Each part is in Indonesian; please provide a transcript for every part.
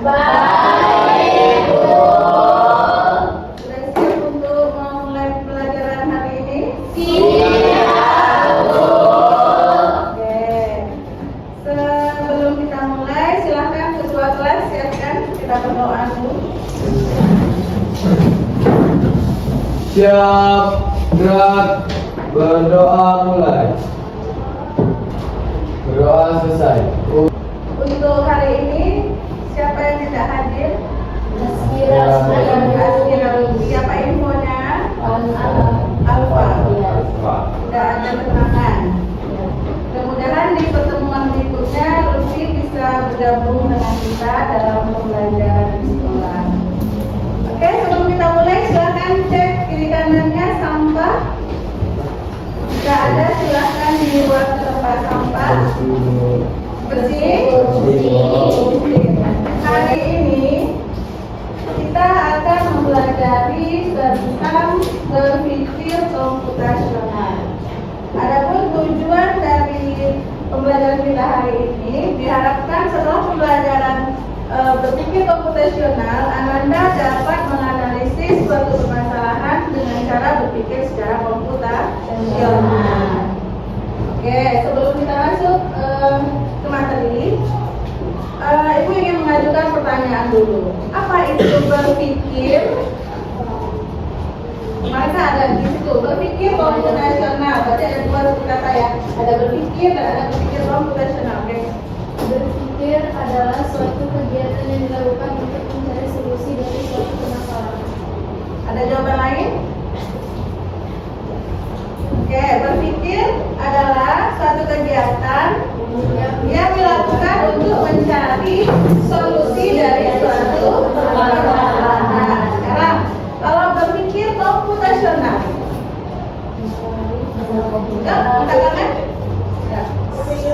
Baik, Bu. Sudah siap untuk memulai pelajaran hari ini? Siap, Bu. Oke. Sebelum kita mulai, silakan ketua kelas siapkan kita berdoa dulu. Siap, gerak, berdoa mulai. Berdoa selesai. Untuk hari ini, siapa yang tidak hadir? Askira. Siapa infonya? Alfa. Tidak ada keterangan. Mudah-mudahan di pertemuan berikutnya Lutfi bisa bergabung dengan kita dalam pembelajaran di sekolah. Oke, sebelum kita mulai silakan cek kiri kanannya sampah. Jika ada silakan dibuat ke tempat sampah. Bersih. Hari ini kita akan mempelajari tentang berpikir komputasional. Adapun tujuan dari pembelajaran kita hari ini diharapkan setelah pembelajaran berpikir komputasional, Ananda dapat menganalisis suatu permasalahan dengan cara berpikir secara komputasional. Oke, sebelum kita masuk ke materi, Ibu ingin mengajukan pertanyaan dulu. Apa itu berpikir? Maka ada di situ berpikir komputasional. Berarti ada dua kata ya. Ada berpikir dan ada berpikir komputasional. Oke. Berpikir adalah suatu kegiatan yang dilakukan untuk mencari solusi dari suatu permasalahan. Ada jawaban lain? Oke, berpikir adalah suatu kegiatan yang dilakukan untuk mencari solusi dari suatu permasalahan. Sekarang, kalau berpikir komputasional, katakan? Berpikir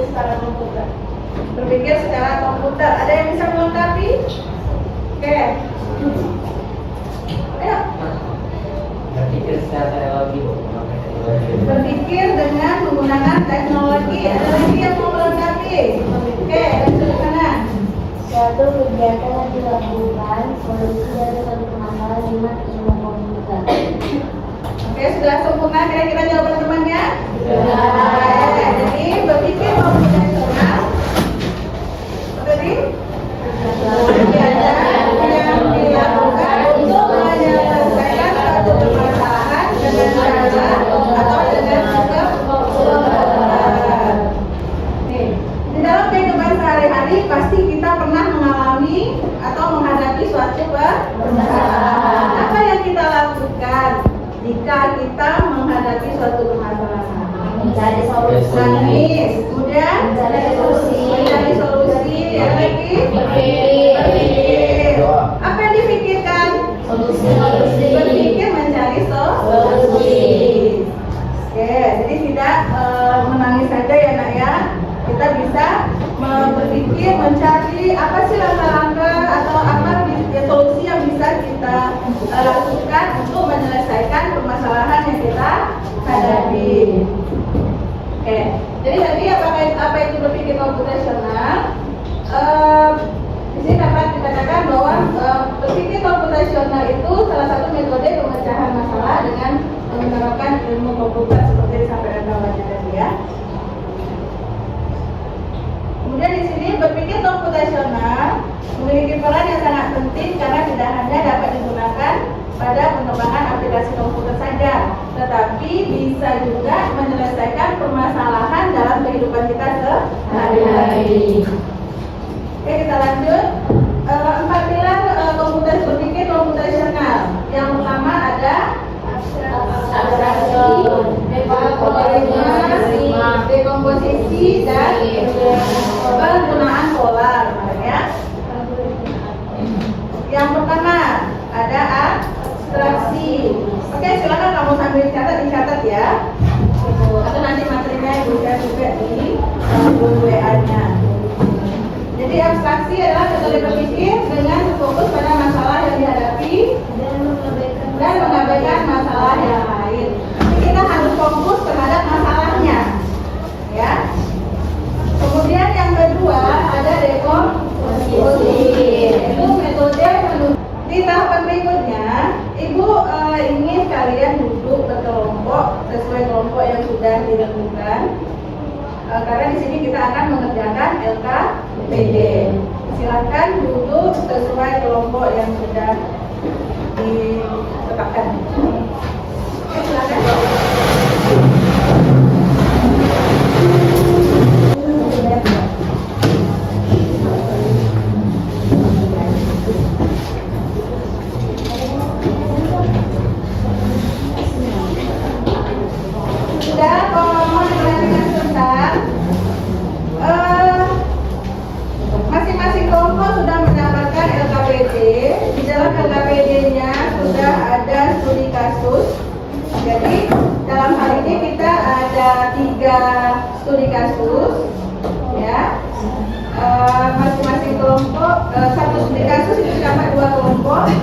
secara komputer. Berpikir secara komputer. Ada yang bisa melengkapi? Oke. Ayo. Berpikir secara teknologi. Berpikir dengan menggunakan teknologi. Ada lagi yang mau melengkapi? Oke, sebelah kanan. Suatu kegiatan yang dilakukan solusi dari suatu permasalahan dengan ilmu komputer. Oke, sudah sempurna kira-kira jawaban temannya? Sudah. Jadi berpikir komputasional. Tadi? Kegiatan yang dilakukan untuk menyelesaikan suatu permasalahan dengan cara atau dengan sistem komputer. Nih, di dalam kehidupan sehari-hari pasti kita pernah mengalami atau menghadapi suatu permasalahan. Apa yang kita lakukan jika kita menghadapi suatu permasalahan? Mencari solusi. Nangis, kemudian Mencari solusi. mencari solusi, yang lagi Berpikir. apa yang dipikirkan? Solusi. Berpikir mencari solusi. Oke, jadi tidak menangis saja ya nak ya. Kita bisa berpikir mencari apa sih langkah-langkah atau apa solusi yang bisa kita lakukan untuk menyelesaikan permasalahan yang kita hadapi. Oke, jadi tadi apa itu berpikir komputasional? Di sini dapat dikatakan bahwa berpikir komputasional itu salah satu metode pemecahan masalah dengan menerapkan ilmu komputer seperti disampaikan kawannya tadi ya. Kemudian di sini berpikir komputasional memiliki peran yang sangat penting karena tidak hanya dapat digunakan pada pengembangan aplikasi komputer saja, tetapi bisa juga menyelesaikan permasalahan dalam kehidupan kita sehari-hari. Oke, kita lanjut. 4 pilar berpikir komputasional. Yang pertama ada abstraksi, dekomposisi, dan penggunaan pola. Ya. Yang pertama ada abstraksi. Oke, silakan kamu sambil dicatat ya. Atau nanti materinya ibu share juga di grup WA-nya. Jadi abstraksi adalah metode berpikir dengan fokus pada masalah yang dihadapi dan mengabaikan masalah yang lain. Jadi kita harus fokus terhadap masalahnya, ya. Kemudian yang kedua komposisi. Itu metode di tahapan berikutnya, Ibu ingin kalian duduk berkelompok sesuai kelompok yang sudah ditentukan. Karena di sini kita akan mengerjakan LKPD. Silakan duduk sesuai kelompok yang sudah ditetapkan. Oke, silakan. Sudah, kalau mau diperhatikan sebentar, masing-masing kelompok sudah mendapatkan LKPD. Di dalam LKPD-nya sudah ada studi kasus. Jadi dalam hal ini kita ada 3 studi kasus, ya. Masing-masing kelompok 1 studi kasus itu dapat 2 kelompok.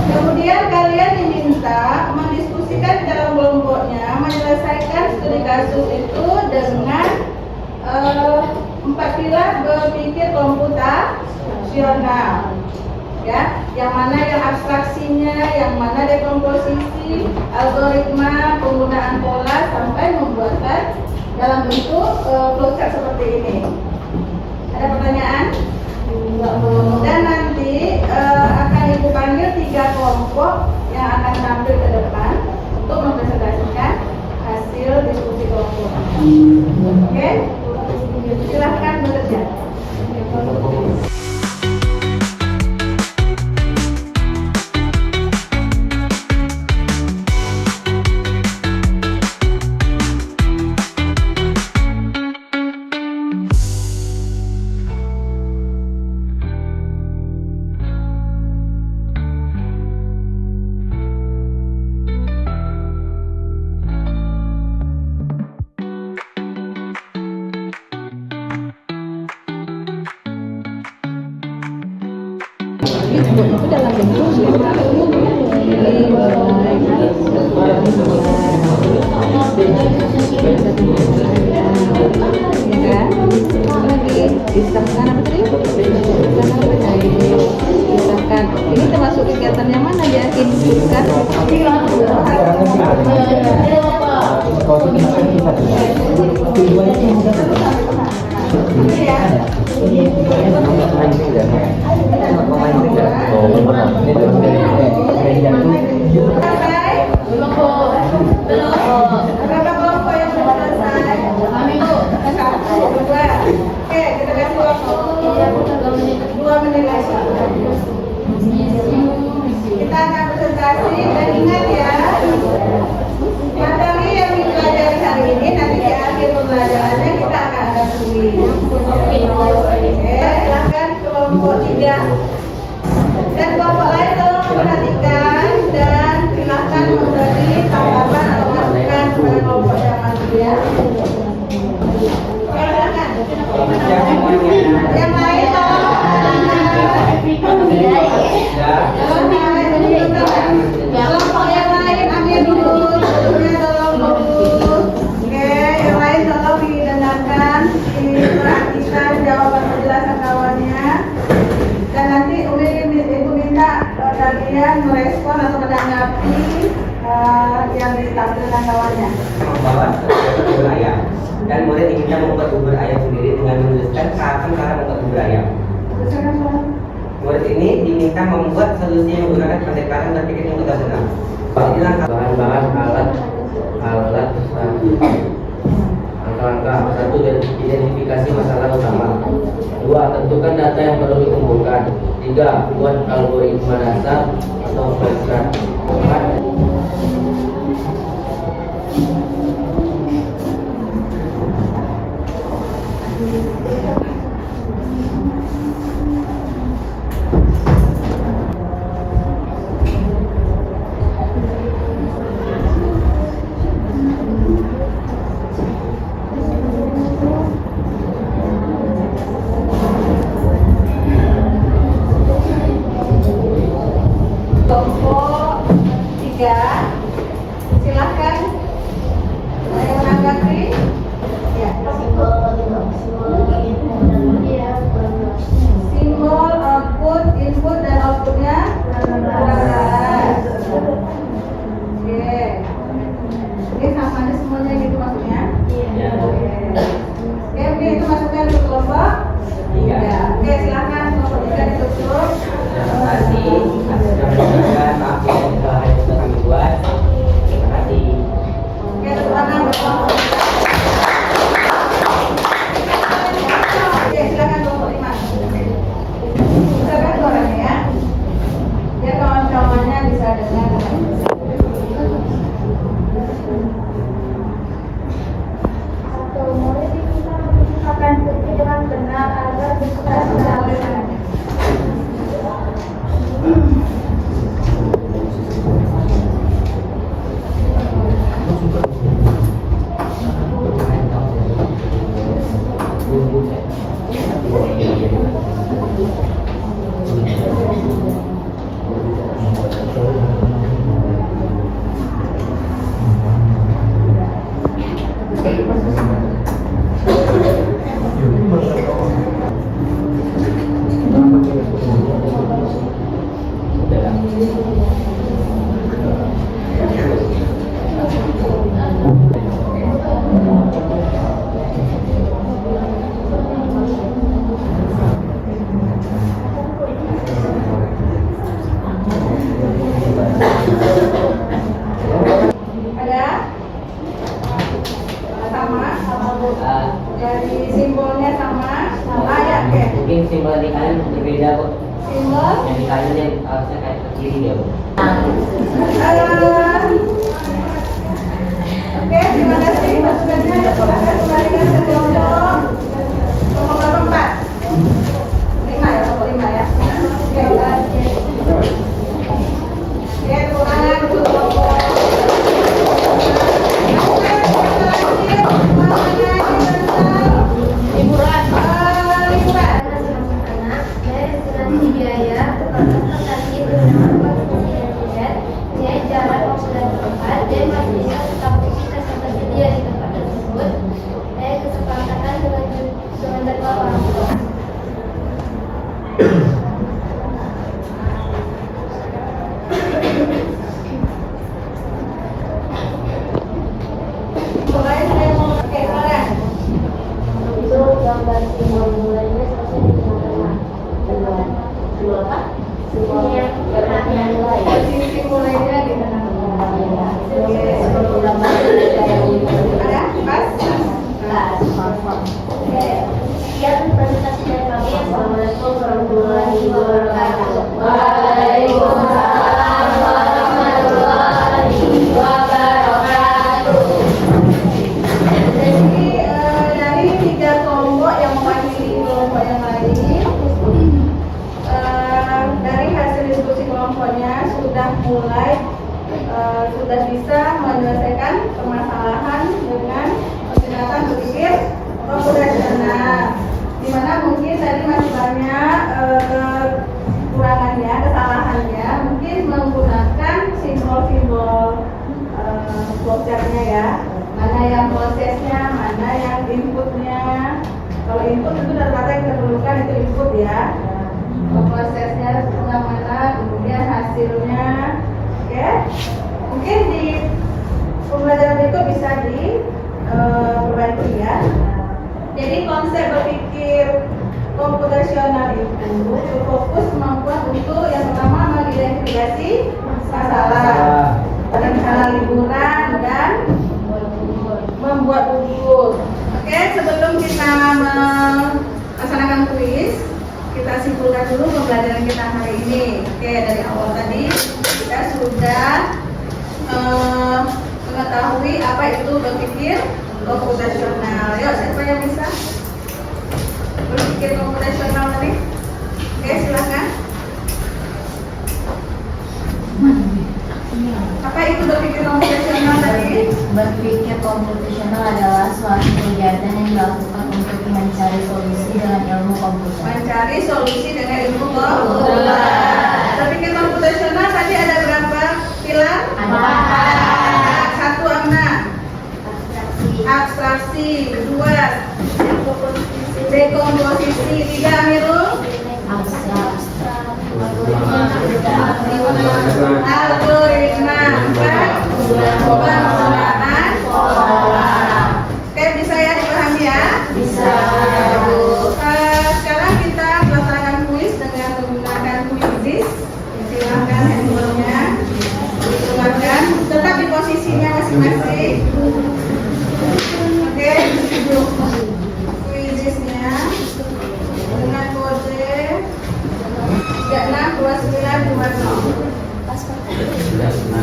Kemudian kalian diminta mendiskusikan di dalam kelompoknya, menyelesaikan studi kasus itu dengan 4 pilar berpikir komputasional, ya, yang mana yang abstraksinya, yang mana dekomposisi, algoritma, penggunaan pola sampai membuatkan dalam bentuk flowchart seperti ini. Ada pertanyaan? Dan nanti akan Ibu panggil 3 kelompok yang akan tampil ke depan untuk mempresentasikan hasil diskusi kelompok. Oke? Silahkan bekerja. Itu dalam bentuk disahkan apa tadi? Disahkan. Ini termasuk kegiatan yang mana dia inputkan? Berapa kelompok yang sudah selesai? Satu, dua. Oke, kita kasih waktu 2 menit lagi. Kita akan presentasi dan ingat ya, materi yang dipelajari hari ini nanti di akhir pembelajarannya kita akan ada kuis. Oke, silakan kelompok 3 dan kelompok lain tolong memperhatikan dan silakan memberi tanggapan atau masukan kepada kelompok yang maju ya. Silakan. Yang lain tolong kelompok yang lain ambil dulu, tolong dulu. Oke, yang lain tolong didengarkan, diperhatikan jawaban penjelasan kawannya. Dan nanti Ibu minta kalian merespon atau menanggapi yang ditampilkan kawannya. Membawa bubur ayam dan murid diminta membuat bubur ayam sendiri dengan menuliskan kapan cara membuat bubur ayam. Murid ini diminta membuat solusi yang menggunakan pendekatan berpikir yang komputasional. Bahan-bahan alat langkah 1, identifikasi masalah utama. 2, tentukan data yang perlu dikumpulkan. 3, buat algoritma dasar atau flowchart. 4, Kelompok 3 Murid diminta menggunakan bukti dengan benar agar bisa dilakukan. Ada? Sama? Dari simbolnya sama? Ya, oke. Mungkin simbol di kanan berbeda kok. Simbol? Yang di kanan yang harusnya kayak ke kiri dia Bu. Oke, terima kasih masukannya. Silakan kembalikan ke kelompok. Kelompok berapa? 5 ya, kelompok 5 ya. Oke, kekurangan untuk kelompok. Liburan. Anak dari asuransi biaya kepada petani berdampak dan biaya jalan waktu dan tempat dan fasilitas kapasitas yang tersedia di tempat tersebut dan kesepakatan dengan terdakwa orang tua. Mulai saya mau oke, silakan. Itu gambar simbol mulainya seperti di tengah-tengah. Simbol apa? Simbol yang mulai. Posisi mulainya di tengah-tengah. Oke. Seperti gambar Ada? Pas? Oke. Sekian presentasi dari kami. Assalamualaikum warahmatullahi wabarakatuh. Waalaikumsalam warahmatullahi wabarakatuh. Jadi dari 3 kelompok yang mewakili kelompok yang lain, dari hasil diskusi kelompoknya sudah bisa menyelesaikan permasalahan dengan pendekatan berpikir komputasional. Di mana mungkin tadi masih banyak kekurangannya, kesalahannya, mungkin menggunakan simbol-simbol flowchartnya ya. Mana yang prosesnya, mana yang inputnya. Kalau input itu data yang kita perlukan itu input ya. Prosesnya sebelah mana, kemudian hasilnya. Oke. Mungkin di pembelajaran berikut bisa diperbaiki ya. Jadi konsep berpikir komputasional itu berfokus kemampuan untuk yang pertama mengidentifikasi masalah, rencana liburan dan membuat bubur. Oke, sebelum kita melaksanakan kuis, kita simpulkan dulu pembelajaran kita hari ini. Oke, dari awal tadi kita sudah mengetahui apa itu berpikir komputasional. Yuk, siapa yang bisa berpikir komputasional tadi? Oke, silakan. Apa itu berpikir komputasional tadi? Berpikir komputasional adalah suatu kegiatan yang dilakukan untuk mencari solusi dengan ilmu komputer. Mencari solusi dengan ilmu komputer. Berpikir komputasional tadi ada berapa pilar? Ada. Satu apa? Abstraksi. Dua, dekomposisi. Tiga, Amirul. Algoritma. Empat, penggunaan pola. Oke, bisa ya dipahami ya? Bisa. Sekarang kita melaksanakan kuis dengan menggunakan kuisis. Silahkan handphonenya dikeluarkan, tetap di posisinya masing-masing. Oke, kuisisnya dengan kode 362920.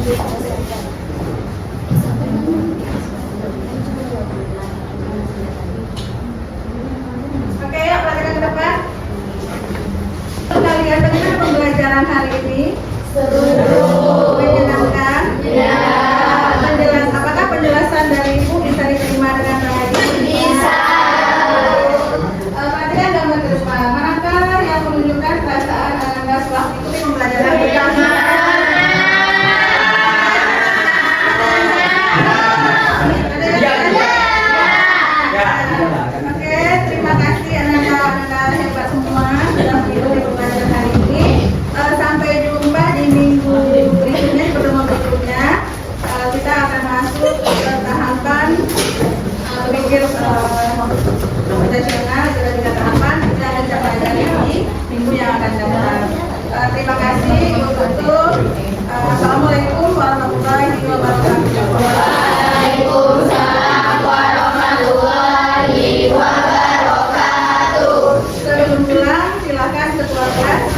Oke, yuk perhatikan ke depan. Kalian bagaimana pembelajaran hari ini? Seru. Menyenangkan? Ya. Apakah penjelasan dari Ibu bisa diterima dengan baik? Bisa. Perhatikan gambar ke depan. Manakah yang menunjukkan perasaan Anda setelah mengikuti pembelajaran bersama? Oke, terima kasih anak-anak hebat semua sudah mengikuti pembelajaran hari ini. Sampai jumpa di minggu berikutnya, di pertemuan berikutnya. Kita akan masuk ke tahapan berpikir profesional. Ada 3 tahapan. Kita akan pelajari di minggu yang akan datang. Terima kasih untuk itu. Assalamualaikum warahmatullahi wabarakatuh. Waalaikumsalam warahmatullahi wabarakatuh. Sebelum pulang, silakan ketua kelas.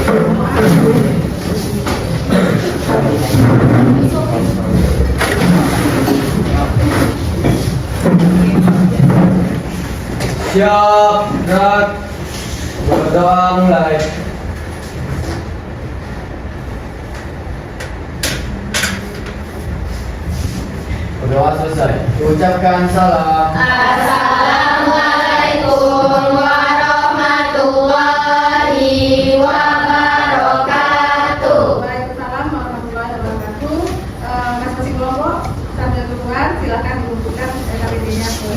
Siap, gerak, berdoa mulai. Berdoa selesai. Ucapkan salam. Assalamualaikum warahmatullahi wabarakatuh. Waalaikumsalam warahmatullahi wabarakatuh. Masing-masing kelompok sambil keluar silakan dikumpulkan KTP-nya ke